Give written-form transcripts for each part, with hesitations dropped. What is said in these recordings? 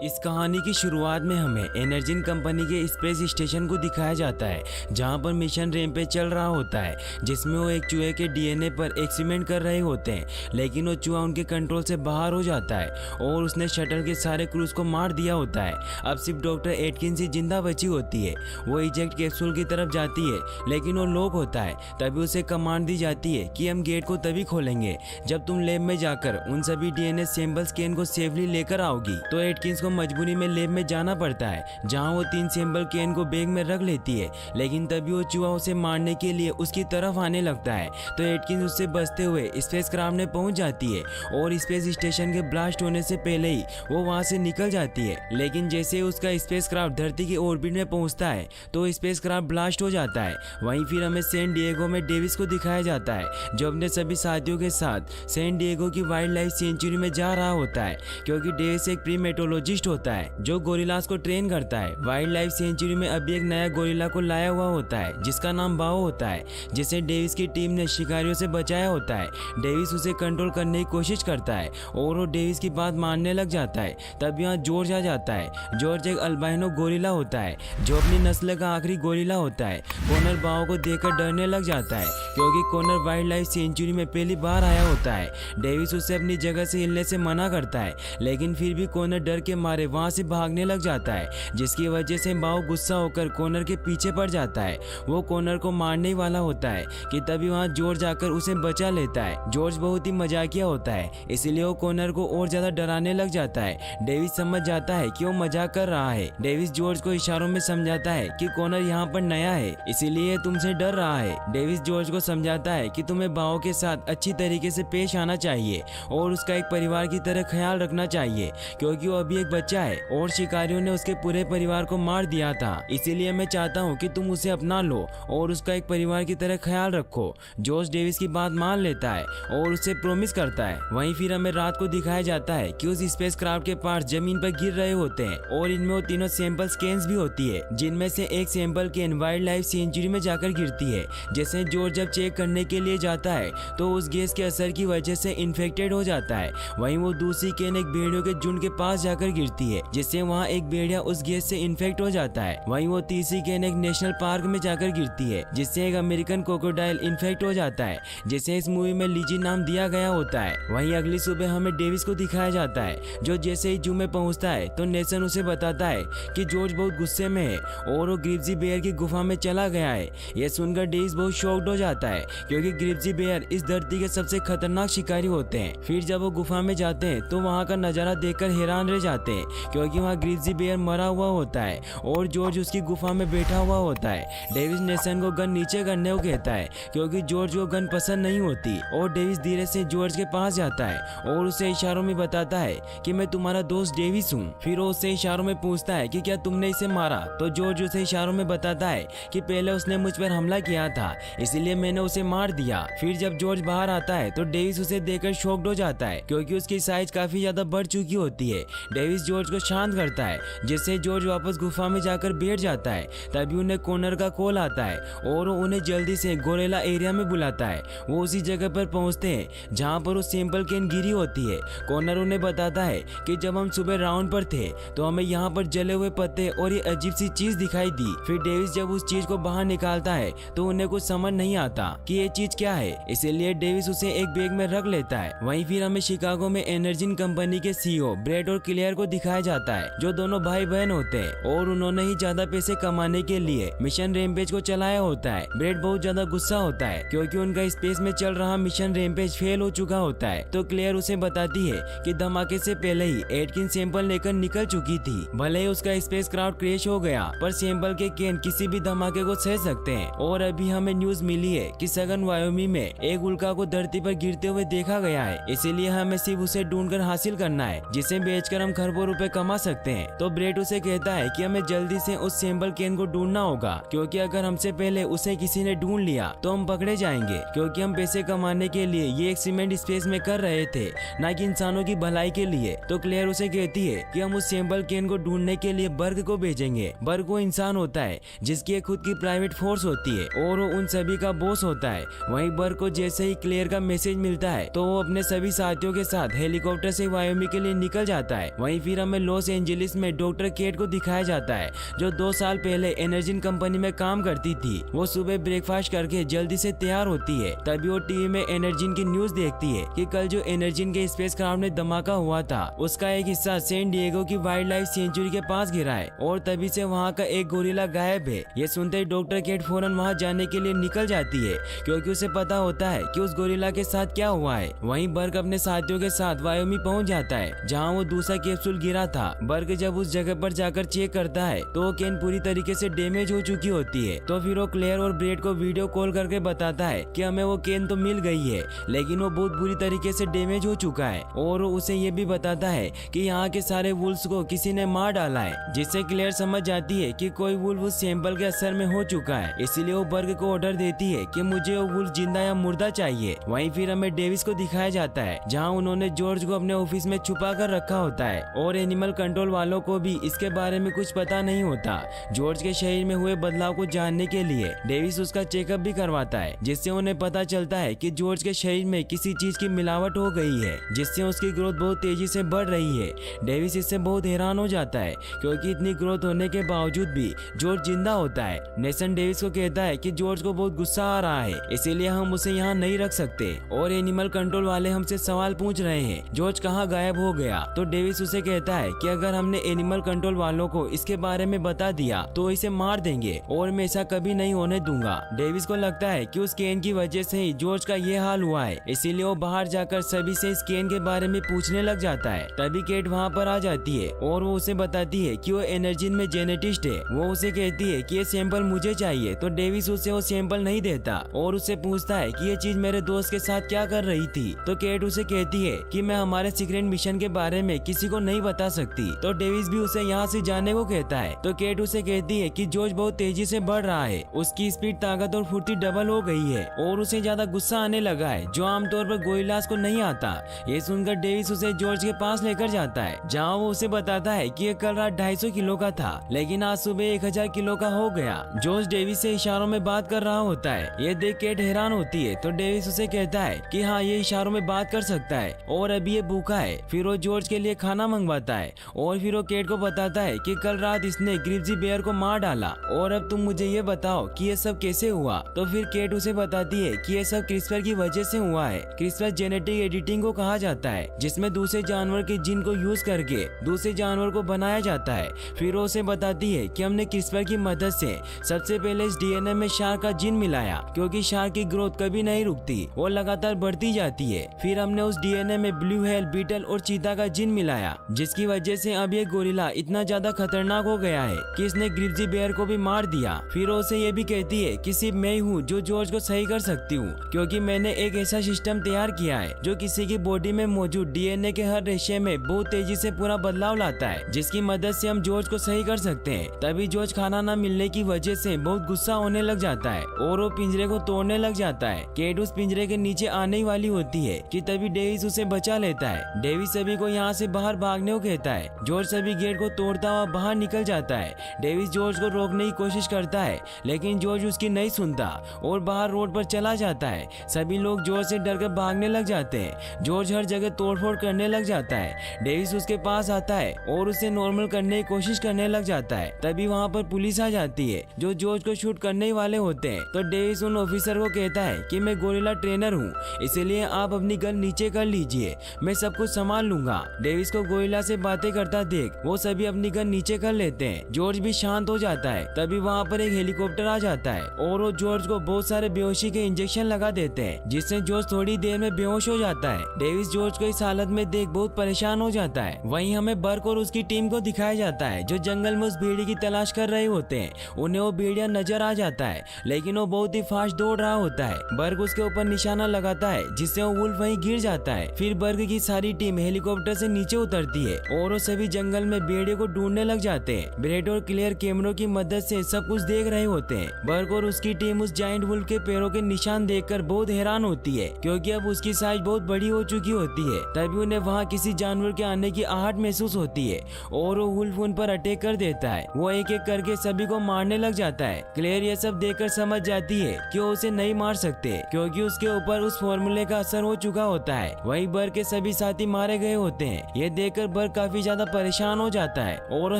इस कहानी की शुरुआत में हमें एनर्जिन कंपनी के स्पेस स्टेशन को दिखाया जाता है, जहां पर मिशन रैम्पेज चल रहा होता है, जिसमें वो एक चूहे के डीएनए पर एक्सपेरिमेंट कर रहे होते हैं। लेकिन वो चूहा उनके कंट्रोल से बाहर हो जाता है और उसने शटल के सारे क्रूज को मार दिया होता है। अब सिर्फ डॉक्टर एटकिंस ही जिंदा बची होती है। वो इजेक्ट कैप्सूल की तरफ जाती है, लेकिन वो लॉक होता है। तभी उसे कमांड दी जाती है कि हम गेट को तभी खोलेंगे जब तुम लैब में जाकर उन सभी डीएनए सैंपल स्कैन को सेफली लेकर आओगी। तो एटकिंस मजबूरी में लैब में जाना पड़ता है, जहां वो 3 सैंपल कैन को बैग में रख लेती है। लेकिन तभी वो चूहा उसे मारने के लिए उसकी तरफ आने लगता है। तो एटकिंस उससे बचते हुए स्पेस क्राफ्ट में पहुंच जाती है और स्पेस स्टेशन के ब्लास्ट होने से पहले ही वो वहां से निकल जाती है। लेकिन जैसे ही उसका स्पेस क्राफ्ट धरती के ऑर्बिट में पहुंचता है तो स्पेस क्राफ्ट ब्लास्ट हो जाता है। वहीं फिर हमें सैन डिएगो में डेविस को दिखाया जाता है, जो अपने सभी साथियों के साथ सैन डिएगो की वाइल्ड लाइफ सेंचुरी में जा रहा होता है, क्योंकि डेविस एक प्रीमेटोलॉजिस्ट होता है जो गोरिल्लास को ट्रेन करता है। वाइल्ड लाइफ सेंचुरी में अभी एक नया गोरिल्ला को लाया हुआ होता है, जिसका नाम बाओ होता है, जिसे डेविस की टीम ने शिकारियों से बचाया होता है। डेविस उसे कंट्रोल करने की कोशिश करता है और वो डेविस की बात मानने लग जाता है। तब यहाँ जॉर्ज आ जाता है। जॉर्ज एक अल्बाइनो गोरिल्ला होता है, जो अपनी नस्ल का आखिरी गोरिल्ला होता है। कॉनर बाओ को देखकर डरने लग जाता है, क्योंकि कॉनर वाइल्ड लाइफ सेंचुरी में पहली बार आया होता है। डेविस उसे अपनी जगह से हिलने से मना करता है, लेकिन फिर भी कॉनर डर के मारे वहां से भागने लग जाता है, जिसकी वजह से बाओ गुस्सा होकर कॉनर के पीछे पड़ जाता है। वो कॉनर को मारने वाला होता है कि तभी वहां जॉर्ज आकर उसे बचा लेता है। जॉर्ज बहुत ही मजाकिया होता है, इसलिए वो कॉनर को और ज्यादा डराने लग जाता है। डेविस समझ जाता है कि वो मजाक कर रहा है। डेविस जॉर्ज को इशारों में समझाता है कि कॉनर यहाँ पर नया है, इसीलिए तुमसे डर रहा है। डेविस जॉर्ज को समझाता है कि तुम्हें बाओ के साथ अच्छी तरीके से पेश आना चाहिए और उसका एक परिवार की तरह ख्याल रखना चाहिए, क्योंकि वो अभी एक बच्चा है और शिकारियों ने उसके पूरे परिवार को मार दिया था। इसीलिए मैं चाहता हूँ कि तुम उसे अपना लो और उसका एक परिवार की तरह ख्याल रखो। जॉर्ज डेविस की बात मान लेता है और उससे प्रॉमिस करता है। वहीं फिर हमें रात को दिखाया जाता है कि उस स्पेस क्राफ्ट के पार्ट्स जमीन पर गिर रहे होते हैं और इनमें वो तीनों सैंपल कैन्स भी होती है, जिनमें से एक sample can wild life sanctuary में जाकर गिरती है। जैसे जॉर्ज जब चेक करने के लिए जाता है तो उस गैस के असर की वजह से इन्फेक्टेड हो जाता है। वहीं वो दूसरी कैन एक भेड़ियों के झुंड के पास जाकर गिरती है, जिससे वहाँ एक भेड़िया उस गैस से इन्फेक्ट हो जाता है। वहीं वो तीसरी कैन एक नेशनल पार्क में जाकर गिरती है, जिससे एक अमेरिकन क्रोकोडाइल इन्फेक्ट हो जाता है, जिसे इस मूवी में लीजी नाम दिया गया होता है। वहीं अगली सुबह हमें डेविस को दिखाया जाता है, जो जैसे ही जू में पहुंचता है तो नेसन उसे बताता है कि जॉर्ज बहुत गुस्से में है और वो ग्रिप्सी बेयर की गुफा में चला गया है। यह सुनकर डेविस बहुत शॉक्ड हो जाता है, क्योंकि ग्रिप्सी बेयर इस धरती के सबसे खतरनाक शिकारी होते हैं। फिर जब वो गुफा में जाते हैं तो वहाँ का नजारा देखकर हैरान रह जाते हैं, क्योंकि वहाँ ग्रिप्सी बेयर मरा हुआ होता है और जॉर्ज उसकी गुफा में बैठा हुआ होता है। डेविस नेसन को गन नीचे करने को कहता है, क्योंकि जॉर्ज को गन पसंद नहीं होती, और डेविस धीरे से जॉर्ज के पास जाता है और उसे इशारों में बताता है कि मैं तुम्हारा दोस्त डेविस हूँ। फिर वो उससे इशारों में पूछता है कि क्या तुमने इसे मारा। तो जॉर्ज उसे इशारों में बताता है कि पहले उसने मुझ पर हमला किया था, इसीलिए मैंने उसे मार दिया। फिर जब जॉर्ज बाहर आता है तो डेविस उसे देखकर शॉक्ड हो जाता है, क्योंकि उसकी साइज काफी ज्यादा बढ़ चुकी होती है। डेविस जॉर्ज को शांत करता है, जिससे जॉर्ज वापस गुफा में जाकर बैठ जाता है। तभी उन्हें कॉनर का कॉल आता है और वो उन्हें जल्दी से गोरेला एरिया में बुलाता है। वो उसी जगह पर पहुंचते हैं जहां पर वो सैंपल कैन गिरी होती है। कॉनर उन्हें बताता है कि जब हम सुबह राउंड पर थे तो हमें यहाँ पर जले हुए पत्ते और ये अजीब सी चीज दिखाई दी। फिर डेविस जब उस चीज को बाहर निकालता है तो उन्हें कुछ समझ नहीं आता कि ये चीज क्या है, इसीलिए डेविस उसे एक बैग में रख लेता है। वहीं फिर हमें शिकागो में एनर्जिन कंपनी के सीईओ ब्रेड और क्लेयर को दिखाया जाता है, जो दोनों भाई बहन होते हैं और उन्होंने ही ज्यादा पैसे कमाने के लिए मिशन रैम्पेज को चलाया होता है। ब्रेड बहुत ज्यादा गुस्सा होता है, क्योंकि उनका स्पेस में चल रहा मिशन रैम्पेज फेल हो चुका होता है। तो क्लेयर उसे बताती है कि धमाके से पहले ही एटकिन सैंपल लेकर निकल चुकी थी। भले ही उसका स्पेस क्राफ्ट क्रैश हो गया, पर सैंपल के कैन किसी भी धमाके को सह सकते हैं। और अभी हमें न्यूज मिली है कि सगन वायोमी में एक उल्का को धरती पर गिरते हुए देखा गया है, इसीलिए हमें सिर्फ उसे ढूंढकर हासिल करना है, जिसे बेचकर हम खरबों रुपए कमा सकते हैं। तो ब्रेड उसे कहता है कि हमें जल्दी से उस सैंपल कैन को ढूंढना होगा, क्योंकि अगर हमसे पहले उसे किसी ने ढूंढ लिया तो हम पकड़े जाएंगे, क्योंकि हम पैसे कमाने के लिए ये एक्सपेरिमेंट स्पेस में कर रहे थे, न कि इंसानों की भलाई के लिए। तो क्लेयर उसे कहती है कि हम उस सैंपल कैन को ढूंढने के लिए बर्ग को भेजेंगे। बर्ग वो इंसान होता है जिसकी एक खुद की प्राइवेट फोर्स होती है और वो उन सभी का बॉस होता है। वहीं बर्ग को जैसे ही क्लेयर का मैसेज मिलता है तो वो अपने सभी साथियों के साथ हेलीकॉप्टर से वायोमी के लिए निकल जाता है। वहीं फिर हमें लॉस एंजलिस में डॉक्टर केट को दिखाया जाता है जो 2 साल पहले एनर्जिन कंपनी में काम करती थी। वो सुबह ब्रेकफास्ट करके जल्दी से तैयार होती है, तभी वो टीवी में एनर्जिन की न्यूज देखती है कि कल जो एनर्जिन के स्पेसक्राफ्ट में धमाका हुआ था उसका एक हिस्सा सैन डिएगो की वाइल्ड लाइफ सेंचुरी के पास गिरा है और तभी से वहाँ का एक गोरिल्ला गायब है। ये सुनते ही डॉक्टर केट फौरन वहाँ जाने के लिए निकल जाती है क्योंकि उसे पता होता है कि उस गोरिल्ला के साथ क्या हुआ है। वहीं बर्ग अपने साथियों के साथ वायोमी पहुंच जाता है जहां वो दूसरा कैप्सूल गिरा था। बर्ग जब उस जगह पर जाकर चेक करता है तो वो केन पूरी तरीके से डैमेज हो चुकी होती है। तो फिर वो क्लेयर और ब्रेड को वीडियो कॉल करके बताता है कि हमें वो केन तो मिल गई है लेकिन वो बहुत बुरी तरीके से डैमेज हो चुका है और उसे ये भी बताता है कि यहाँ के सारे वुल्फ्स को किसी ने मार डाला है, जिससे क्लेयर समझ जाती है कि कोई वुल्फ उस सैंपल के असर में हो चुका है। इसीलिए वो बर्ग को ऑर्डर देती है कि मुझे वो वुल्फ जिंदा या मुर्दा चाहिए। वहीं फिर हमें डेविस को दिखाया जाता है जहां उन्होंने जॉर्ज को अपने ऑफिस में छुपा कर रखा होता है और एनिमल कंट्रोल वालों को भी इसके बारे में कुछ पता नहीं होता। जॉर्ज के शरीर में हुए बदलाव को जानने के लिए डेविस उसका चेकअप भी करवाता है, जिससे उन्हें पता चलता है कि जॉर्ज के शरीर में किसी चीज की मिलावट हो गई है जिससे उसकी ग्रोथ बहुत तेजी से बढ़ रही है। डेविस इससे बहुत हैरान हो जाता है क्योंकि इतनी ग्रोथ होने के बावजूद भी जॉर्ज जिंदा होता है। नेसन डेविस को कहता है कि जॉर्ज को बहुत गुस्सा आ रहा है, इसीलिए हम उसे यहाँ नहीं रख सकते और एनिमल कंट्रोल वाले हमसे सवाल पूछ रहे हैं जॉर्ज कहाँ गायब हो गया। तो डेविस उसे कहता है कि अगर हमने एनिमल कंट्रोल वालों को इसके बारे में बता दिया तो इसे मार देंगे और मैं ऐसा कभी नहीं होने दूंगा। डेविस को लगता है कि उस केन की वजह से ही जॉर्ज का ये हाल हुआ है, इसीलिए वो बाहर जाकर सभी से इस केन के बारे में पूछने लग जाता है। तभी केट वहाँ पर आ जाती है और वो उसे बताती है कि वो एनर्जिन में जेनेटिस्ट है। वो उसे कहती है कि ये सैंपल मुझे चाहिए, तो डेविस उसे वो सैंपल नहीं देता और उससे पूछता है कि ये चीज मेरे दोस्त के साथ क्या कर रही थी। तो केट उसे कहती है कि मैं हमारे सीक्रेट मिशन के बारे में किसी को नहीं बता सकती। तो डेविस भी उसे यहाँ से जाने को कहता है। तो केट उसे कहती है कि जॉर्ज बहुत तेजी से बढ़ रहा है, उसकी स्पीड, ताकत और फुर्ती डबल हो गई है और उसे ज्यादा गुस्सा आने लगा है जो आमतौर पर गोरिल्लास को नहीं आता। ये सुनकर डेविस उसे जॉर्ज के पास लेकर जाता है जहाँ वो उसे बताता है कि ये कल रात 250 किलो का था लेकिन आज सुबह 1000 किलो का हो गया। जॉर्ज डेविस से इशारों में बात कर रहा होता है। ये देख केट हैरान होती है तो डेविस उसे कहता है कि हाँ, ये इशारों में बात कर सकता है और अभी ये भूखा है। फिर वो जॉर्ज के लिए खाना मंगवाता है और फिर वो केट को बताता है कि कल रात इसने ग्रिप्जी बेयर को मार डाला और अब तुम मुझे ये बताओ कि ये सब कैसे हुआ। तो फिर केट उसे बताती है कि ये सब क्रिस्पर की वजह से हुआ है। क्रिस्पर जेनेटिक एडिटिंग को कहा जाता है जिसमें दूसरे जानवर के जीन को यूज करके दूसरे जानवर को बनाया जाता है। फिर वो उसे बताती है कि हमने क्रिस्पर की मदद से सबसे पहले इस डीएनए में शार्क का जीन मिलाया क्योंकि शार्क की ग्रोथ कभी नहीं रुकती और लगातार बढ़ती जाती है। फिर हमने उस डीएनए में ब्लू व्हेल, बीटल और चीता का जीन मिलाया जिसकी वजह से अब ये गोरिल्ला इतना ज्यादा खतरनाक हो गया है कि इसने ग्रिप्जी बेयर को भी मार दिया। फिर वो उसे ये भी कहती है कि सिर्फ मैं हूँ जो जॉर्ज को सही कर सकती हूँ क्योंकि मैंने एक ऐसा सिस्टम तैयार किया है जो किसी की बॉडी में मौजूद डीएनए के हर रेशे में बहुत तेजी से पूरा बदलाव लाता है जिसकी मदद से हम जॉर्ज को सही कर सकते हैं। तभी जॉर्ज खाना न मिलने की वजह से बहुत गुस्सा होने लग जाता है और वो पिंजरे को तोड़ने लग जाता है। केट उस पिंजरे के नीचे आने वाली होती है कि तभी डेविस उसे बचा लेता है। डेविस सभी को यहाँ से बाहर भागने को कहता है। जॉर्ज सभी गेट को तोड़ता हुआ बाहर निकल जाता है। डेविस जॉर्ज को रोकने की कोशिश करता है लेकिन जॉर्ज उसकी नहीं सुनता और बाहर रोड पर चला जाता है। सभी लोग जॉर्ज से डरकर भागने लग जाते हैं। जॉर्ज हर जगह तोड़फोड़ करने लग जाता है। डेविस उसके पास आता है और उसे नॉर्मल करने की कोशिश करने लग जाता है। तभी वहाँ पर पुलिस आ जाती है जो जॉर्ज को शूट करने वाले होते हैं। तो डेविस उन ऑफिसर को कहता है कि मैं गोरिल्ला ट्रेनर हूँ, इसलिए आप अपनी गन नीचे कर लीजिए, मैं सब कुछ संभाल लूंगा। डेविस को गोरिल्ला से बातें करता देख वो सभी अपनी गन नीचे कर लेते हैं। जॉर्ज भी शांत हो जाता है। तभी वहाँ पर एक हेलीकॉप्टर आ जाता है और वो जॉर्ज को बहुत सारे बेहोशी के इंजेक्शन लगा देते हैं जिससे जॉर्ज थोड़ी देर में बेहोश हो जाता है। डेविस जॉर्ज को इस हालत में देख बहुत परेशान हो जाता है। वहीं हमें बर्क और उसकी टीम को दिखाया जाता है जो जंगल में उस भेड़िए की तलाश कर रहे होते हैं। उन्हें वो भेड़िया नजर आ जाता है लेकिन वो बहुत ही फास्ट दौड़ रहा होता है। बर्क उसके ऊपर निशाना लगाता है जिससे वो वुल्फ वहीं गिर जाता है। फिर बर्क की सारी टीम हेलीकॉप्टर से नीचे उतरती है और वो सभी जंगल में भेड़िए को ढूंढने लग जाते हैं। ब्रेड और क्लियर कैमरों की मदद से सब कुछ देख रहे होते हैं। बर्क और उसकी टीम उस जायंट वुल्फ के पैरों के निशान देखकर बहुत हैरान होती है क्योंकि अब उसकी साइज बहुत बड़ी हो चुकी होती है। तभी उन्हें वहाँ किसी जानवर के आने की आहट महसूस होती है और वो वुल्फ उन पर अटैक कर देता है। वो एक एक करके सभी को मारने लग जाता है। क्लेयर ये सब देखकर समझ जाती है कि वो उसे नहीं मार सकते क्योंकि उसके ऊपर उस फॉर्मूले का असर हो चुका होता है। वहीं बर्क के सभी साथी मारे गए होते हैं। ये देखकर बर्क काफी ज्यादा परेशान हो जाता है और वो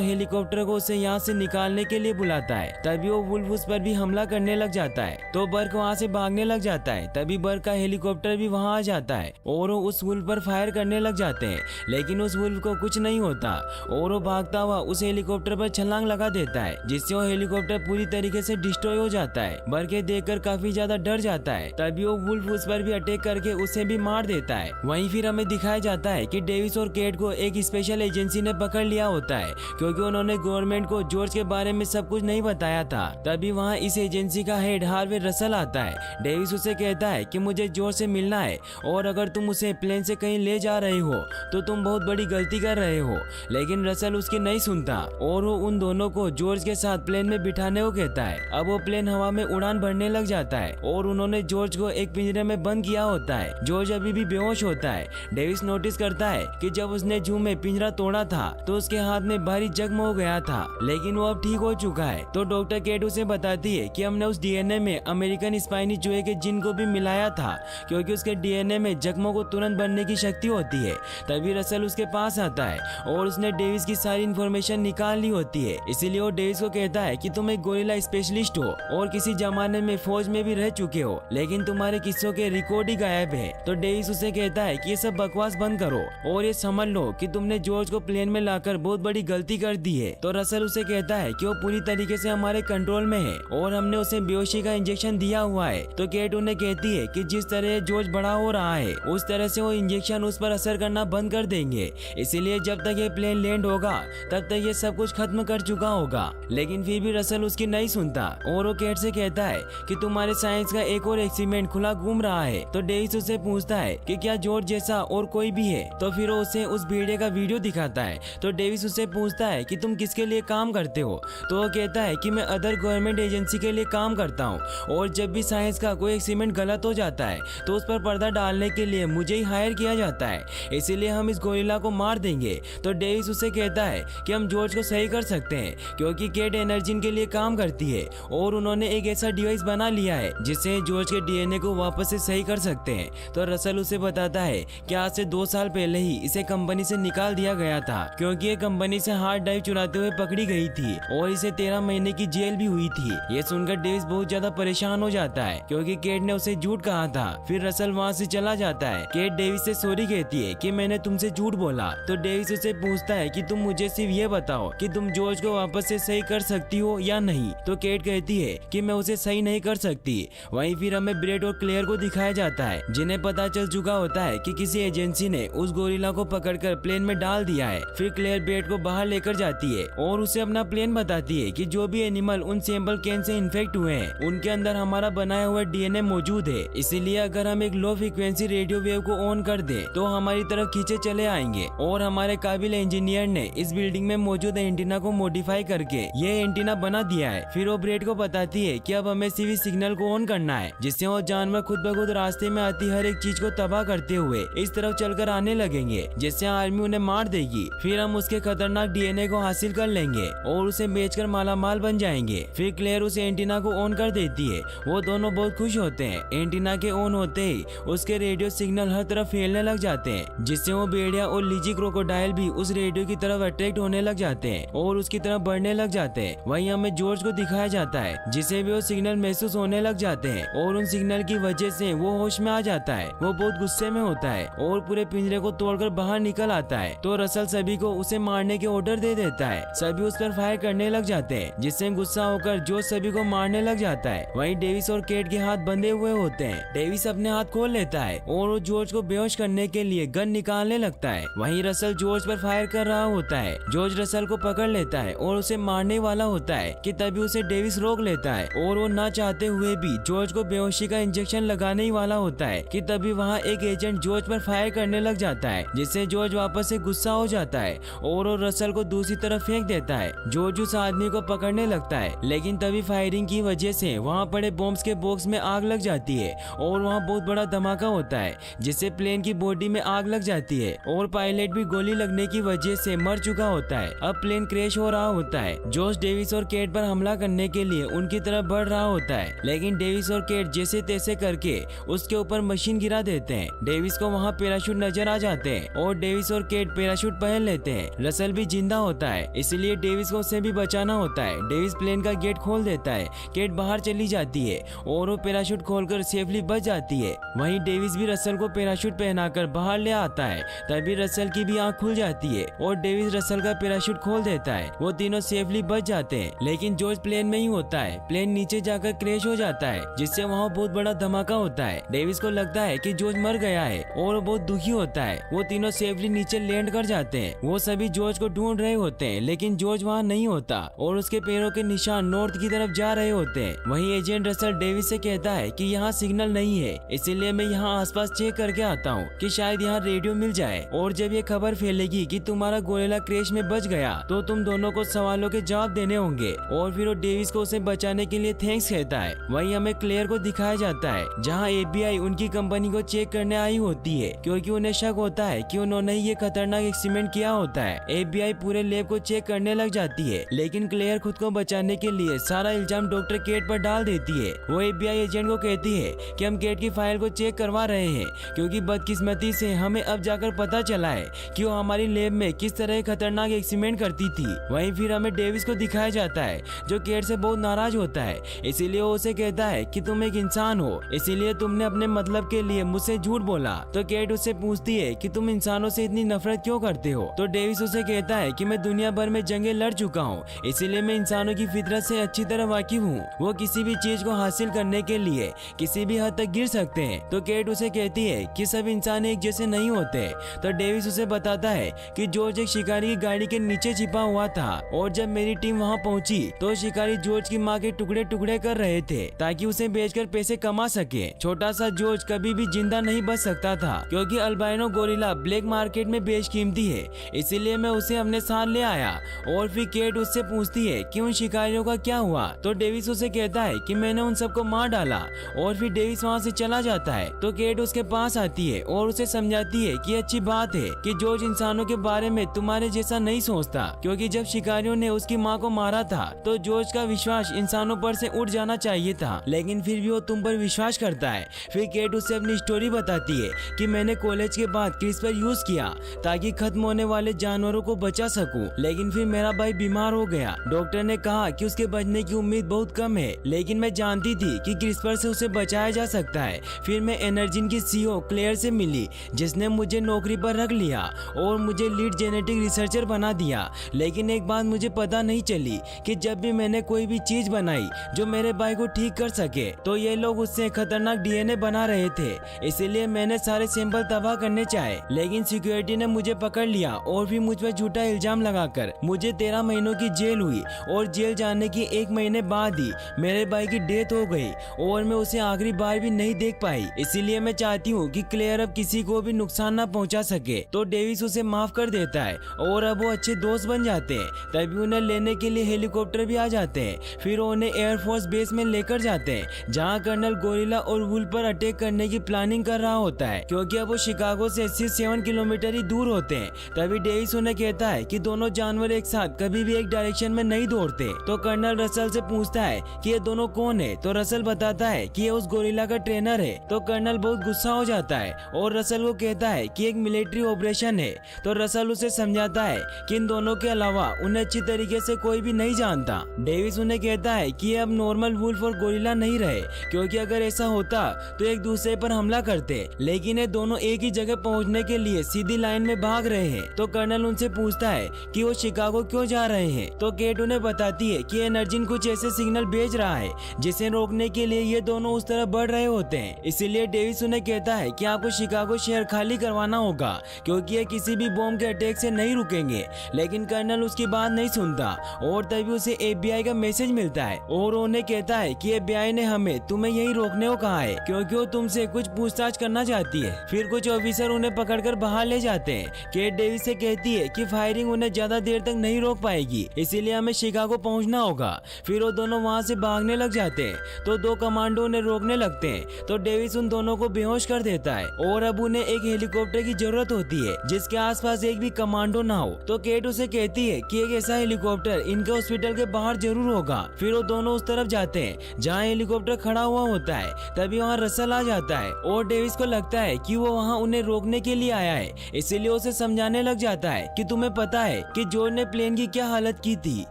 हेलीकॉप्टर को उसे यहाँ से निकालने के लिए बुलाता है। तभी वो वुल्फ उस पर भी हमला करने लग जाता है तो बर्क वहाँ से भागने लग जाता है। तभी बर्क का हेलीकॉप्टर भी वहाँ आ जाता है और वो उस वुल्फ पर फायर करने लग जाते हैं, लेकिन उस वुल्फ को कुछ नहीं होता और वो भागता हुआ उस हेलीकॉप्टर पर छलांग लगा देता है, जिससे वो हेलीकॉप्टर पूरी तरीके से डिस्ट्रॉय हो जाता है। बर्क ये देखकर काफी ज्यादा डर जाता है। तभी वो वुल्फ उस पर भी अटैक करके उसे भी मार देता है। वहीं फिर हमें दिखाया जाता है कि डेविस और केट को एक स्पेशल एजेंसी ने पकड़ लिया होता है, क्योंकि उन्होंने गवर्नमेंट को जॉर्ज के बारे में सब कुछ नहीं बताया था। तभी वहाँ इस एजेंसी का हेड हार्वे रसल आता है। डेविस उसे कहता है कि मुझे जॉर्ज से मिलना है और अगर तुम उसे प्लेन से कहीं ले जा रहे हो तो तुम बहुत बड़ी गलती कर रहे हो। लेकिन रसल उसकी नहीं सुनता और वो उन दोनों को जॉर्ज के साथ प्लेन में बिठाने को कहता है। अब वो प्लेन हवा में उड़ान भरने लग जाता है और उन्होंने जॉर्ज को एक पिंजरे में बंद किया होता है। जॉर्ज अभी भी बेहोश होता है। डेविस नोटिस करता है कि जब उसने जू में पिंजरा तोड़ा था तो उसके हाथ में भारी जख्म हो गया था, लेकिन वो अब ठीक हो चुका है। तो डॉक्टर केट उसे बताती है कि हमने उस डीएनए में अमेरिकन स्पाइनी चूहे के जीन को भी मिलाया था, क्योंकि उसके डीएनए में जख्मों को तुरंत बनने की शक्ति होती है। तभी रसल उसके पास आता है और उसने डेविस की सारी इन्फॉर्मेशन निकाल ली होती है। इसीलिए वो डेविस को कहता है कि तुम एक गोरिल्ला स्पेशलिस्ट हो और किसी जमाने में फौज में भी रह चुके हो, लेकिन तुम्हारे किस्सों के रिकॉर्ड ही गायब है। तो डेविस उसे कहता है कि ये सब बकवास बंद करो और ये समझ लो कि तुमने जॉर्ज को प्लेन में लाकर बहुत बड़ी गलती कर दी है। तो रसल उसे कहता है कि वो पूरी तरीके से हमारे कंट्रोल में है और हमने उसे बेहोशी का इंजेक्शन दिया हुआ है। तो केट उन्हें कहती है कि जिस तरह जॉर्ज बड़ा हो रहा है उस तरह से वो इंजेक्शन उस पर असर करना बंद कर देंगे, इसीलिए जब तक ये प्लेन लैंड होगा तब तक ये सब कुछ खत्म कर चुका होगा। लेकिन फिर भी रसल उसकी नहीं सुनता और वो केट से कहता है कि तुम्हारे साइंस का एक और एक्सपेरिमेंट खुला घूम रहा है। तो डेविस उसे पूछता है कि क्या जॉर्ज जैसा और कोई भी है। तो फिर वो उसे उस भेड़िए का वीडियो दिखाता है। तो डेविस उसे पूछता है कि तुम किसके लिए काम करते हो। तो वो कहता है कि मैं अदर गवर्नमेंट एजेंसी के लिए काम करता हूँ और जब भी साइंस का कोई एक्सपेरिमेंट गलत हो जाता है तो उस पर पर्दा डालने के लिए मुझे ही हायर किया जाता है, इसीलिए हम इस गोरिल्ला को मार देंगे। तो डेविस उसे कहता है कि हम जॉर्ज को सही कर सकते हैं, क्योंकि केट एनर्जिन के लिए काम करती है और उन्होंने एक ऐसा डिवाइस बना लिया है जिससे जॉर्ज के डीएनए को वापस से सही कर सकते हैं। तो रसल उसे बताता है कि आज से 2 साल पहले ही इसे कंपनी से निकाल दिया गया था, क्योंकि ये कंपनी से हार्ड ड्राइव चुराते हुए पकड़ी गई थी और इसे 13 महीने की जेल भी हुई थी। ये सुनकर डेविस बहुत ज्यादा परेशान हो जाता है, क्योंकि केट ने उसे झूठ कहा था। फिर रसल वहाँ से चला जाता है। केट डेविस से सॉरी कहती है कि मैंने तुमसे झूठ बोला। तो डेविस उसे पूछता है कि तुम मुझे सिर्फ ये बताओ कि तुम जॉर्ज को वापस से सही कर सकती हो या नहीं। तो केट कहती है कि मैं उसे सही नहीं कर सकती। वहीं फिर हमें ब्रेट और क्लेयर को दिखाया जाता है, जिन्हें पता चल चुका होता है कि किसी एजेंसी ने उस गोरिल्ला को पकड़कर प्लेन में डाल दिया है। फिर क्लेयर ब्रेट को बाहर लेकर जाती है और उसे अपना प्लेन बताती है कि जो भी एनिमल उन सैंपल कैन से इन्फेक्ट हुए हैं उनके अंदर हमारा बनाया हुआ डीएनए मौजूद है, इसीलिए अगर हम एक लो फ्रीक्वेंसी रेडियो वेव को ऑन कर दे तो हमारी तरफ खींचे चले आएंगे। और हमारे काबिल इंजीनियर ने इस बिल्डिंग में मौजूद एंटीना को मॉडिफाई करके ये एंटीना बना दिया है। फिर वो ब्रेट को बताती है कि अब हमें सिर्फ सिग्नल को ऑन करना है, जिससे वो जानवर खुद ब खुद रास्ते में आती हर एक चीज को तबाह करते हुए इस तरफ चलकर आने लगेंगे, जिससे आर्मी उन्हें मार देगी। फिर हम उसके खतरनाक डीएनए को हासिल कर लेंगे और उसे बेचकर मालामाल बन जाएंगे। फिर क्लेयर उस एंटीना को ऑन कर देती है। वो दोनों बहुत खुश होते हैं। एंटीना के ऑन होते ही उसके रेडियो सिग्नल हर तरफ फैलने लग जाते हैं, जिससे वो भेड़िया और लीजी क्रोकोडाइल भी उस रेडियो की तरफ अट्रैक्ट होने लग जाते हैं और उसकी तरफ बढ़ने लग जाते हैं। वहीं हमें जॉर्ज को दिखाया जाता है, जिसे भी वो सिग्नल महसूस होने लग जाते हैं और उन सिग्नल की वजह से वो होश में आ जाता है। वो बहुत गुस्से में होता है और पूरे पिंजरे को तोड़कर बाहर निकल आता है। तो रसल सभी को उसे मारने के ऑर्डर दे देता है। सभी उस पर फायर करने लग जाते हैं, जिससे गुस्सा होकर जॉर्ज सभी को मारने लग जाता है। वहीं डेविस और केट के हाथ बंधे हुए होते हैं। डेविस अपने हाथ खोल लेता है और वो जॉर्ज को बेहोश करने के लिए गन निकालने लगता है। वहीं रसल जॉर्ज पर फायर कर रहा होता है। जॉर्ज रसल को पकड़ लेता है और उसे मारने वाला होता है कि तभी उसे डेविस रोक लेता है और वो ना चाहते हुए भी जॉर्ज को बेहोशी का इंजेक्शन लगाने ही वाला होता है कि तभी वहाँ एक एजेंट जॉर्ज पर फायर करने लग जाता है, जिससे जॉर्ज वापस से गुस्सा हो जाता है और वो रसल को दूसरी तरफ फेंक देता है। जॉर्ज उस आदमी को पकड़ने लगता है, लेकिन तभी फायरिंग की वजह से वहाँ पड़े बॉम्ब्स के बॉक्स में आग लग जाती है और वहाँ बहुत बड़ा धमाका होता है, जिससे प्लेन की बॉडी में आग लग जाती है और पायलट भी गोली लगने की वजह से मर चुका होता है। अब प्लेन क्रैश हो रहा होता है। जॉर्ज डेविस और केट पर हमला करने के लिए उनकी तरफ बढ़ रहा होता है, लेकिन डेविस और केट जैसे तैसे करके उसके ऊपर मशीन गिरा देते हैं। डेविस को वहाँ पैराशूट नजर आ जाते हैं और डेविस और केट केट पैराशूट पहन लेते हैं। रसल भी जिंदा होता है, इसलिए डेविस को उससे भी बचाना होता है। डेविस प्लेन का गेट खोल देता है, केट बाहर चली जाती है और वो पैराशूट खोलकर सेफली बच जाती है। वहीं डेविस भी रसल को पैराशूट पहनाकर बाहर ले आता है। तभी रसल की भी आंख खुल जाती है और डेविस रसल का पैराशूट खोल देता है। वो तीनों सेफली बच जाते हैं, लेकिन जॉर्ज प्लेन में ही होता है। प्लेन नीचे जाकर क्रैश हो जाता है, जिससे वहाँ बहुत बड़ा धमाका होता है। डेविस को लगता है कि जॉर्ज मर गया है और वो बहुत दुखी होता है। वो तीनों सेफली नीचे लैंड कर जाते हैं। वो सभी जॉर्ज को ढूंढ रहे होते हैं, लेकिन जॉर्ज वहाँ नहीं होता और उसके पैरों के निशान नॉर्थ की तरफ जा रहे होते हैं। वहीं एजेंट रसल डेविस से कहता है कि यहाँ सिग्नल नहीं है, इसीलिए मैं यहाँ आसपास चेक करके आता हूँ कि शायद यहाँ रेडियो मिल जाए। और जब ये खबर फैलेगी कि तुम्हारा गोरिल्ला क्रैश में बच गया तो तुम दोनों को सवालों के जवाब देने होंगे। और फिर वो डेविस को उसे बचाने के लिए थैंक्स कहता है। वहीं हमें क्लेयर को दिखाया जाता है, जहाँ FBI उनकी कंपनी को चेक करने आई होती है, क्योंकि उन्हें शक होता है कि उन्होंने ये खतरनाक एक्सपेरिमेंट किया होता है। FBI पूरे लैब को चेक करने लग जाती है, लेकिन क्लेयर खुद को बचाने के लिए सारा इल्जाम डॉक्टर केट पर डाल देती है। वो FBI एजेंट को कहती है कि हम केट की फाइल को चेक करवा रहे हैं, क्योंकि बदकिस्मती से हमें अब जाकर पता चला है कि वो हमारी लैब में किस तरह खतरनाक एक्सपेरिमेंट करती थी। वहीं फिर हमें डेविस को दिखाया जाता है, जो केट से बहुत नाराज होता है। इसीलिए वो उसे कहता है कि तुम एक इंसान हो, इसीलिए तुमने अपने मतलब के लिए मुझसे झूठ बोला। तो केट उससे पूछती है कि तुम इंसानों से इतनी नफरत क्यों करते हो। तो डेविस उसे कहता है कि मैं दुनिया भर में जंगें लड़ चुका हूँ, इसीलिए मैं इंसानों की फितरत से अच्छी तरह वाकिफ हूँ। वो किसी भी चीज को हासिल करने के लिए किसी भी हद तक गिर सकते हैं। तो केट उसे कहती है कि सब इंसान एक जैसे नहीं होते। तो डेविस उसे बताता है कि जॉर्ज एक शिकारी की गाड़ी के नीचे छिपा हुआ था और जब मेरी टीम वहां पहुंची तो शिकारी जॉर्ज की मां के टुकड़े टुकड़े कर रहे थे ताकि उसे बेचकर पैसे कमा सके। छोटा सा जॉर्ज कभी भी जिंदा नहीं बच सकता था, क्योंकि अल्बाइनो गोरिल्ला ब्लैक मार्केट में बेशकीमती है, इसीलिए मैं उसे अपने साथ ले आया। और फिर केट उससे पूछती है कि उन शिकारियों का क्या हुआ। तो डेविस उसे कहता है कि मैंने उन सबको मार डाला। और फिर डेविस वहाँ से चला जाता है। तो केट उसके पास आती है और उसे समझाती है कि अच्छी बात है कि जॉर्ज इंसानों के बारे में तुम्हारे जैसा नहीं सोचता, क्योंकि जब शिकारियों ने उसकी माँ को मारा था तो जॉर्ज का विश्वास इंसानों पर से उठ जाना चाहिए था, लेकिन फिर भी वो तुम पर विश्वास करता है। फिर केट उससे अपनी स्टोरी बताती है कि मैंने कॉलेज के बाद क्रिस्पर यूज किया ताकि खत्म होने वाले जानवरों को बचा सकूं, लेकिन फिर मेरा भाई बीमार हो गया। डॉक्टर ने कहा कि उसके बचने की उम्मीद बहुत कम है, लेकिन मैं जानती थी कि क्रिस्पर से उसे बचाया जा सकता है। फिर मैं एनर्जिन की CEO क्लेयर से मिली, जिसने मुझे नौकरी पर रख लिया और मुझे लीड जेनेटिक रिसर्चर बना दिया। लेकिन एक बात मुझे पता नहीं चली कि जब भी मैंने कोई भी चीज बनाई जो मेरे भाई को ठीक कर सके तो ये लोग उससे खतरनाक DNA बना रहे थे, इसीलिए मैंने सारे सैंपल तबाह करने चाहे, लेकिन सिक्योरिटी ने मुझे पकड़ लिया और फिर मुझ पर झूठा इल्जाम लगाकर मुझे 13 महीनों की जेल हुई। और जेल जाने की 1 महीने बाद ही मेरे भाई की डेथ हो गई और मैं उसे आखिरी बार भी नहीं देख पाई। इसीलिए मैं चाहती हूँ कि क्लेयर अब किसी को भी नुकसान न पहुँचा सके। तो डेविस उसे माफ कर देता है और अब वो अच्छे दोस्त बन जाते हैं। तभी उन्हें लेने के लिए हेलीकॉप्टर भी आ जाते हैं। फिर उन्हें एयरफोर्स बेस में लेकर जाते हैं, जहाँ कर्नल गोरिल्ला और वुल्फ पर अटैक करने की प्लानिंग कर रहा होता है, क्योंकि अब वो शिकागो से 87 किलोमीटर ही दूर होते हैं। तभी डेविस उन्हें कहता है कि दोनों जानवर एक साथ कभी भी एक डायरेक्शन में नहीं दौड़ते। तो कर्नल रसल से पूछता है कि ये दोनों कौन है। तो रसल बताता है कि ये उस गोरिल्ला का ट्रेनर है। तो कर्नल बहुत गुस्सा हो जाता है और रसल को कहता है कि एक मिलिट्री ऑपरेशन है। तो रसल उसे समझाता है कि इन दोनों के अलावा उन्हें अच्छी तरीके से कोई भी नहीं जानता। डेविस उन्हें कहता है कि ये अब नॉर्मल वुल्फ और गोरिल्ला नहीं रहे, क्योंकि अगर ऐसा होता तो एक दूसरे पर हमला करते, लेकिन ये दोनों एक ही जगह पहुंचने के लिए सीधी लाइन में भाग रहे हैं। तो कर्नल उनसे पूछता है कि वो शिकागो क्यों जा रहे हैं। तो केट उन्हें बताती है कि एनर्जिन कुछ ऐसे सिग्नल भेज रहा है जिसे रोकने के लिए ये दोनों उस तरफ बढ़ रहे होते हैं। इसीलिए डेविस उन्हें कहता है कि आपको शिकागो शहर खाली करवाना होगा, क्योंकि ये किसी भी बॉम्ब के अटैक से नहीं रुकेंगे। लेकिन कर्नल उसकी बात नहीं सुनता और तभी उसे FBI का मैसेज मिलता है और उन्हें कहता है कि FBI ने हमें तुम्हें यही रोकने को कहा है, क्योंकि वो तुमसे कुछ पूछताछ करना चाहती है। फिर कुछ ऑफिसर उन्हें पकड़कर बाहर ले जाते हैं। केट डेविस से कहती है कि फायरिंग उन्हें ज्यादा देर तक नहीं रोक पाएगी, इसीलिए हमें शिकागो पहुंचना होगा। फिर वो दोनों वहां से भागने लग जाते हैं। तो 2 कमांडो उन्हें रोकने लगते हैं। तो डेविस उन दोनों को बेहोश कर देता है और अब उन्हें एक हेलीकॉप्टर की जरूरत होती है जिसके आसपास एक भी कमांडो ना हो। तो केट उसे कहती है कि एक ऐसा हेलीकॉप्टर इनके हॉस्पिटल के बाहर जरूर होगा। फिर वो दोनों उस तरफ जाते हैं जहाँ हेलीकॉप्टर खड़ा हुआ होता है। तभी वहाँ रसल आ जाता है और डेविस को लगता है कि वो वहाँ उन्हें रोकने के लिए आया है, इसीलिए इसीलिए उसे समझाने लग जाता है कि तुम्हें पता है कि जॉर्ज ने प्लेन की क्या हालत की थी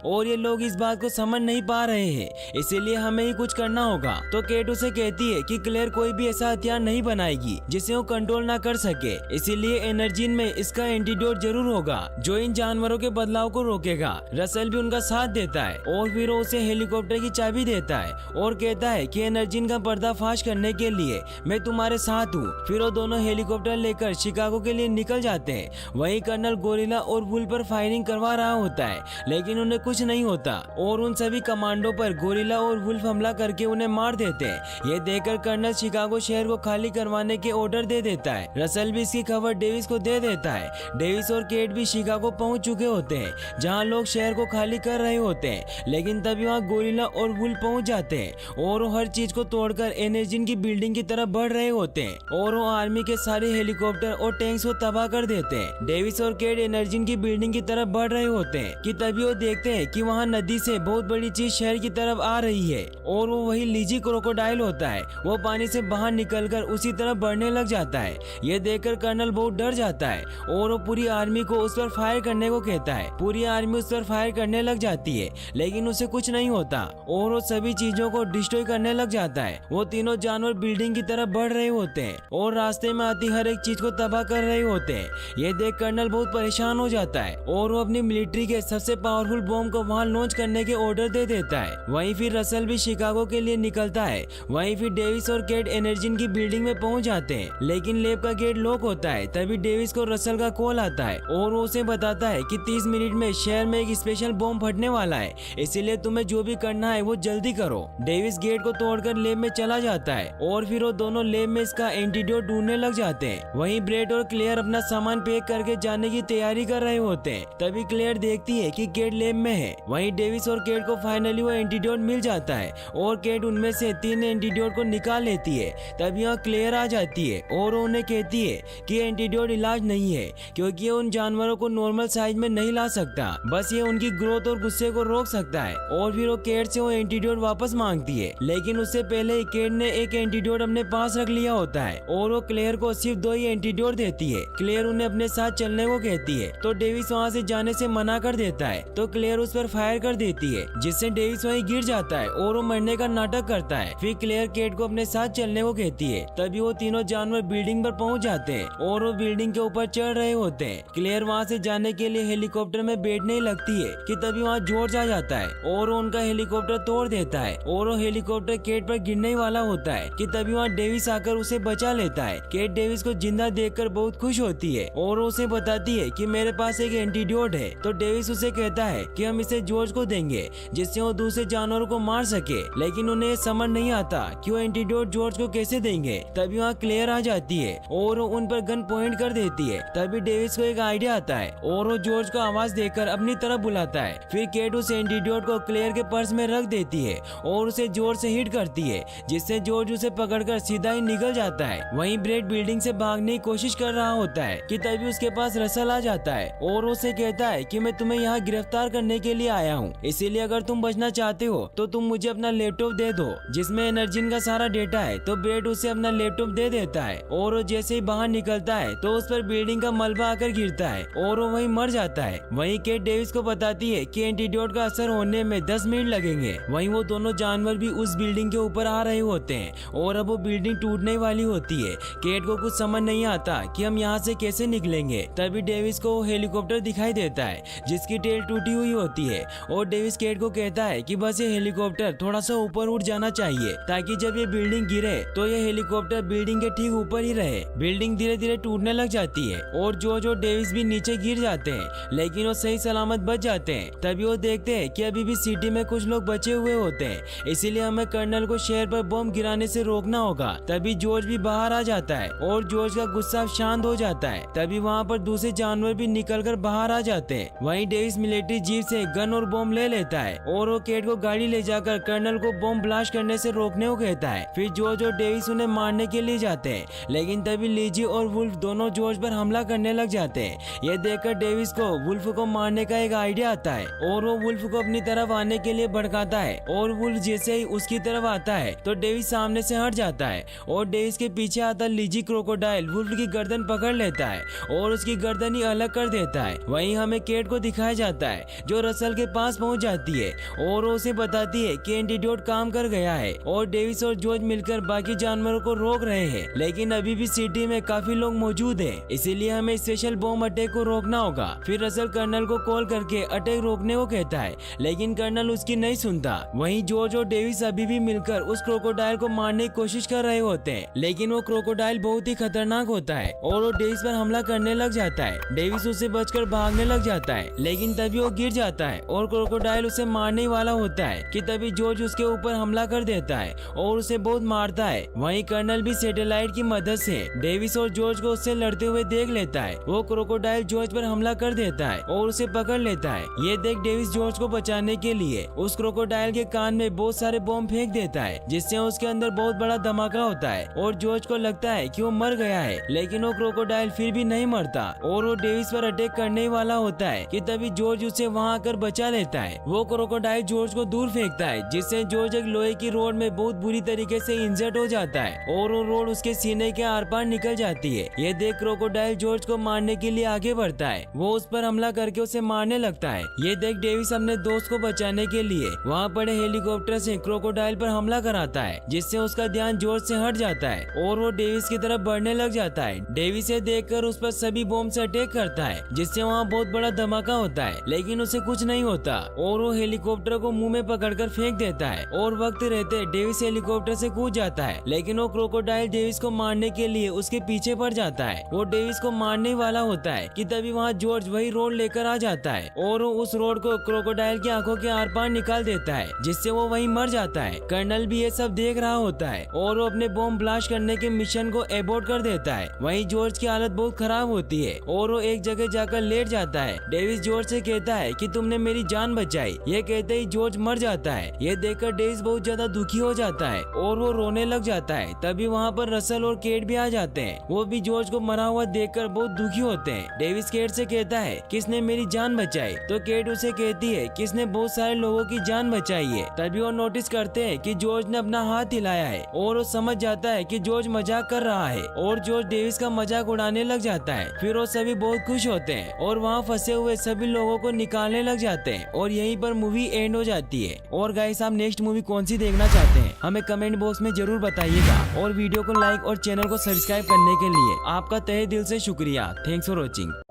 और ये लोग इस बात को समझ नहीं पा रहे हैं, इसीलिए हमें ही कुछ करना होगा। तो केट उसे कहती है कि क्लेयर कोई भी ऐसा हथियार नहीं बनाएगी जिसे वो कंट्रोल ना कर सके, इसीलिए एनर्जी में इसका एंटीडोट जरूर होगा जो इन जानवरों के बदलाव को रोकेगा। रसल भी उनका साथ देता है और फिर वो उसे हेलीकॉप्टर की चाबी देता है और कहता है कि एनर्जी का पर्दाफाश करने के लिए मैं तुम्हारे साथ हूँ। फिर वो दोनों हेलीकॉप्टर लेकर शिकागो के लिए निकल जाते हैं। वहीं कर्नल गोरिल्ला और वुल्फ पर फायरिंग करवा रहा होता है, लेकिन उन्हें कुछ नहीं होता और उन सभी कमांडो पर गोरिल्ला और वुल्फ हमला करके उन्हें मार देते हैं। ये देखकर कर्नल शिकागो शहर को खाली करवाने के ऑर्डर दे देता है। रसल भी इसकी खबर डेविस को दे देता है। डेविस और केट भी शिकागो पहुंच चुके होते हैं जहां लोग शहर को खाली कर रहे होते हैं, लेकिन तभी वहां गोरिल्ला और वुल्फ पहुंच जाते हैं और वो हर चीज को तोड़कर एनर्जी की बिल्डिंग की तरफ बढ़ रहे होते हैं और वो आर्मी के सारे हेलीकॉप्टर और टैंक्स को तबाह कर देते हैं। डेविस और केट एनर्जी की बिल्डिंग की तरफ बढ़ रहे होते हैं कि तभी वो देखते हैं कि वहाँ नदी से बहुत बड़ी चीज शहर की तरफ आ रही है और वो वही लीजी क्रोकोडाइल होता है। वो पानी से बाहर निकलकर उसी तरफ बढ़ने लग जाता है। ये देखकर कर्नल बहुत डर जाता है और वो पूरी आर्मी को उस पर फायर करने को कहता है। पूरी आर्मी उस पर फायर करने लग जाती है, लेकिन उसे कुछ नहीं होता और वो सभी चीजों को डिस्ट्रॉय करने लग जाता है। वो तीनों जानवर बिल्डिंग की तरफ बढ़ रहे होते हैं और रास्ते में आती हर एक चीज को तबाह कर रहे होते हैं। ये देख कर्नल बहुत परेशान हो जाता है और वो अपनी मिलिट्री के सबसे पावरफुल बॉम्ब को वहाँ लॉन्च करने के ऑर्डर दे देता है। वहीं फिर रसल भी शिकागो के लिए निकलता है। वहीं फिर डेविस और केट एनर्जी की बिल्डिंग में पहुंच जाते हैं, लेकिन लैब का गेट लॉक होता है। तभी डेविस को रसल का कॉल आता है और वो उसे बताता है कि 30 मिनट में शहर में एक स्पेशल बॉम्ब फटने वाला है, इसीलिए तुम्हें जो भी करना है वो जल्दी करो। डेविस गेट को तोड़कर लैब में चला जाता है और फिर वो दोनों लैब में इसका एंटीडोट ढूंढने लग जाते हैं। वहीं ब्रेड और क्लेयर अपना सामान पैक करके जाने की तैयारी कर रहे होते हैं। तभी क्लेयर देखती है कि केट लैब में है। वहीं डेविस और केट को फाइनली वो एंटीडोट मिल जाता है और केट उनमें से 3 एंटीडोट को निकाल लेती है। तभी यहाँ क्लेयर आ जाती है और उन्हें कहती है कि एंटीडोट इलाज नहीं है, क्योंकि ये उन जानवरों को नॉर्मल साइज में नहीं ला सकता, बस ये उनकी ग्रोथ और गुस्से को रोक सकता है। और फिर वो केट से वो एंटीडोट वापस मांगती है, लेकिन उससे पहले केट ने एक एंटीडोट अपने पास रख लिया होता है और वो क्लेयर को सिर्फ 2 ही एंटीडोट देती है। क्लेयर उन्हें अपने साथ चलने को कहती है, तो डेविस वहाँ से जाने से मना कर देता है। तो क्लेयर उस पर फायर कर देती है, जिससे डेविस वहीं गिर जाता है और वो मरने का नाटक करता है। फिर क्लेयर केट को अपने साथ चलने को कहती है। तभी वो तीनों जानवर बिल्डिंग पर पहुंच जाते हैं और वो बिल्डिंग के ऊपर चढ़ रहे होते हैं। क्लेयर वहाँ से जाने के लिए हेलीकॉप्टर में बैठने ही लगती है कि तभी वहाँ जॉर्ज आ जाता है और वो उनका हेलीकॉप्टर तोड़ देता है और वो हेलीकॉप्टर केट पर गिरने वाला होता है कि तभी वहाँ डेविस आकर उसे बचा लेता है। केट डेविस को जिंदा देखकर बहुत खुश होती है और उसे बताती है कि मेरे पास एक एंटीडोट है। तो डेविस उसे कहता है कि हम इसे जॉर्ज को देंगे जिससे वो दूसरे जानवरों को मार सके, लेकिन उन्हें समझ नहीं आता कि वो एंटीडोट जॉर्ज को कैसे देंगे। तभी वहाँ क्लेयर आ जाती है और उन पर गन पॉइंट कर देती है। तभी डेविस को एक आइडिया आता है और वो जॉर्ज को आवाज देकर अपनी तरफ बुलाता है। फिर केट उस एंटीडोट को क्लेयर के पर्स में रख देती है और उसे जोर से हिट करती है, जिससे जॉर्ज उसे पकड़कर सीधा ही निकल जाता है। वहीं ब्रेड बिल्डिंग से भागने की कोशिश कर रहा होता है कि तभी उसके पास रसल आ जाता है और उसे कहता है कि मैं तुम्हें यहाँ गिरफ्तार करने के लिए आया हूँ, इसीलिए अगर तुम बचना चाहते हो तो तुम मुझे अपना लैपटॉप दे दो जिसमें एनर्जी का सारा डेटा है। तो ब्रेड उसे अपना लैपटॉप दे देता है और वो जैसे ही बाहर निकलता है तो उस पर बिल्डिंग का मलबा आकर गिरता है और वो वहीं मर जाता है। वहीं केट डेविस को बताती है कि एंटीडोट का असर होने में 10 मिनट लगेंगे। वहीं वो दोनों जानवर भी उस बिल्डिंग के ऊपर आ रहे होते हैं और अब वो बिल्डिंग टूटने वाली होती है। केट को कुछ समझ नहीं आता कि हम यहाँ से कैसे निकलेंगे। तभी डेविस को हेलीकॉप्टर दिखाई देता है जिसकी टेल टूटी हुई होती है और डेविस केट को कहता है कि बस ये हेलीकॉप्टर थोड़ा सा ऊपर उठ जाना चाहिए ताकि जब ये बिल्डिंग गिरे तो ये हेलीकॉप्टर बिल्डिंग के ठीक ऊपर ही रहे। बिल्डिंग धीरे धीरे टूटने लग जाती है और जो डेविस भी नीचे गिर जाते हैं, लेकिन वो सही सलामत बच जाते हैं। तभी वो देखते हैं कि अभी भी सिटी में कुछ लोग बचे हुए होते हैं, इसीलिए हमें कर्नल को शहर पर बम गिराने से रोकना होगा। तभी जॉर्ज भी बाहर आ जाता है और जॉर्ज का गुस्सा शांत हो जाता है। तभी वहाँ पर दूसरे जानवर भी निकलकर बाहर आ जाते हैं। वहीं डेविस मिलिट्री जीप से गन और बम ले लेता है और वो केट को गाड़ी ले जाकर कर्नल को बम ब्लास्ट करने से रोकने को कहता है। फिर जॉर्ज और डेविस उन्हें मारने के लिए जाते हैं, लेकिन तभी लीजी और वुल्फ दोनों जॉर्ज पर हमला करने लग जाते हैं। ये देखकर डेविस को वुल्फ को मारने का एक आइडिया आता है और वो वुल्फ को अपनी तरफ आने के लिए भड़काता है और वुल्फ जैसे ही उसकी तरफ आता है तो डेविस सामने से हट जाता है और डेविस के पीछे आता लीजी क्रोकोडाइल वुल्फ की गर्दन पकड़ लेता है और उसकी गर्दन ही अलग कर देता है। वहीं हमें केट को दिखाया जाता है जो रसल के पास पहुंच जाती है और वो उसे बताती है कि एंटीडोट काम कर गया है और डेविस और जॉर्ज मिलकर बाकी जानवरों को रोक रहे हैं, लेकिन अभी भी सिटी में काफी लोग मौजूद हैं, इसीलिए हमें स्पेशल बॉम्ब अटैक को रोकना होगा। फिर रसल कर्नल को कॉल करके अटैक रोकने को कहता है, लेकिन कर्नल उसकी नहीं सुनता। वहीं जॉर्ज और डेविस अभी भी मिलकर उस क्रोकोडाइल को मारने की कोशिश कर रहे होते हैं, लेकिन वो क्रोकोडाइल बहुत ही खतरनाक होता है और वो डेविस पर हमला करने लग जाता है। डेविस उससे बचकर भागने लग जाता है, लेकिन तभी वो गिर जाता है और क्रोकोडाइल उसे मारने वाला होता है कि तभी जॉर्ज उसके ऊपर हमला कर देता है और उसे बहुत मारता है। वहीं कर्नल भी सैटेलाइट की मदद से डेविस और जॉर्ज को उससे लड़ते हुए देख लेता है। वो क्रोकोडाइल जॉर्ज पर हमला कर देता है और उसे पकड़ लेता है। ये देख डेविस जॉर्ज को बचाने के लिए उस क्रोकोडाइल के कान में बहुत सारे बॉम्ब फेंक देता है, जिससे उसके अंदर बहुत बड़ा धमाका होता है और जॉर्ज को लगता है कि वो मर गया है, लेकिन वो क्रोकोडाइल फिर भी नहीं मरता और वो डेविस पर अटैक करने वाला होता है कि तभी जॉर्ज उसे वहां आकर बचा लेता है। वो क्रोकोडाइल जॉर्ज को दूर फेंकता है, जिससे जॉर्ज एक लोहे की रोड में बहुत बुरी तरीके से इंजर्ड हो जाता है और वो रोड उसके सीने के आर पार निकल जाती है। ये देख क्रोकोडाइल जॉर्ज को मारने के लिए आगे बढ़ता है। वो उस पर हमला करके उसे मारने लगता है। ये देख डेविस अपने दोस्त को बचाने के लिए वहाँ पड़े हेलीकॉप्टर से क्रोकोडाइल पर हमला कराता है, जिससे उसका ध्यान जॉर्ज से हट जाता है और वो डेविस की तरफ बढ़ने लग जाता है। डेविस से देखकर उस पर सभी बॉम्ब से अटैक करता है, जिससे वहाँ बहुत बड़ा धमाका होता है, लेकिन उसे कुछ नहीं होता और वो हेलीकॉप्टर को मुंह में पकड़कर फेंक देता है और वक्त रहते डेविस हेलीकॉप्टर से कूद जाता है, लेकिन वो क्रोकोडाइल डेविस को मारने के लिए उसके पीछे पड़ जाता है। वो डेविस को मारने वाला होता है कि तभी वहाँ जॉर्ज वही रोड लेकर आ जाता है और वो उस रोड को क्रोकोडाइल की आंखों के आर पार निकाल देता है, जिससे वो वहीं मर जाता है। कर्नल भी ये सब देख रहा होता है और वो अपने बॉम्ब ब्लास्ट करने के मिशन को एबॉर्ट कर देता है। वहीं जॉर्ज की हालत बहुत खराब होती है और वो एक जगह जाकर लेट जाता है। डेविस जॉर्ज से कहता है कि तुमने मेरी जान बचाई। ये कहते ही जॉर्ज मर जाता है। ये देखकर डेविस बहुत ज्यादा दुखी हो जाता है और वो रोने लग जाता है। तभी वहाँ पर रसल और केट भी आ जाते हैं। वो भी जॉर्ज को मरा हुआ देखकर बहुत दुखी होते हैं। डेविस केट से कहता है किसने मेरी जान बचाई, तो केट उसे कहती है किसने बहुत सारे लोगों की जान बचाई है। तभी वो नोटिस करते हैं कि जॉर्ज ने अपना हाथ हिलाया है और वो समझ जाता है कि जॉर्ज मजाक कर रहा है और जॉर्ज डेविस का मजाक उड़ाने लग जाता है। फिर वो सभी बहुत खुश होते हैं और वहाँ फंसे हुए सभी लोगों को निकालने लग जाते हैं और यहीं पर मूवी एंड हो जाती है। और गाइस, आप नेक्स्ट मूवी कौन सी देखना चाहते हैं हमें कमेंट बॉक्स में जरूर बताइएगा और वीडियो को लाइक और चैनल को सब्सक्राइब करने के लिए आपका तहे दिल से शुक्रिया। Thanks for watching.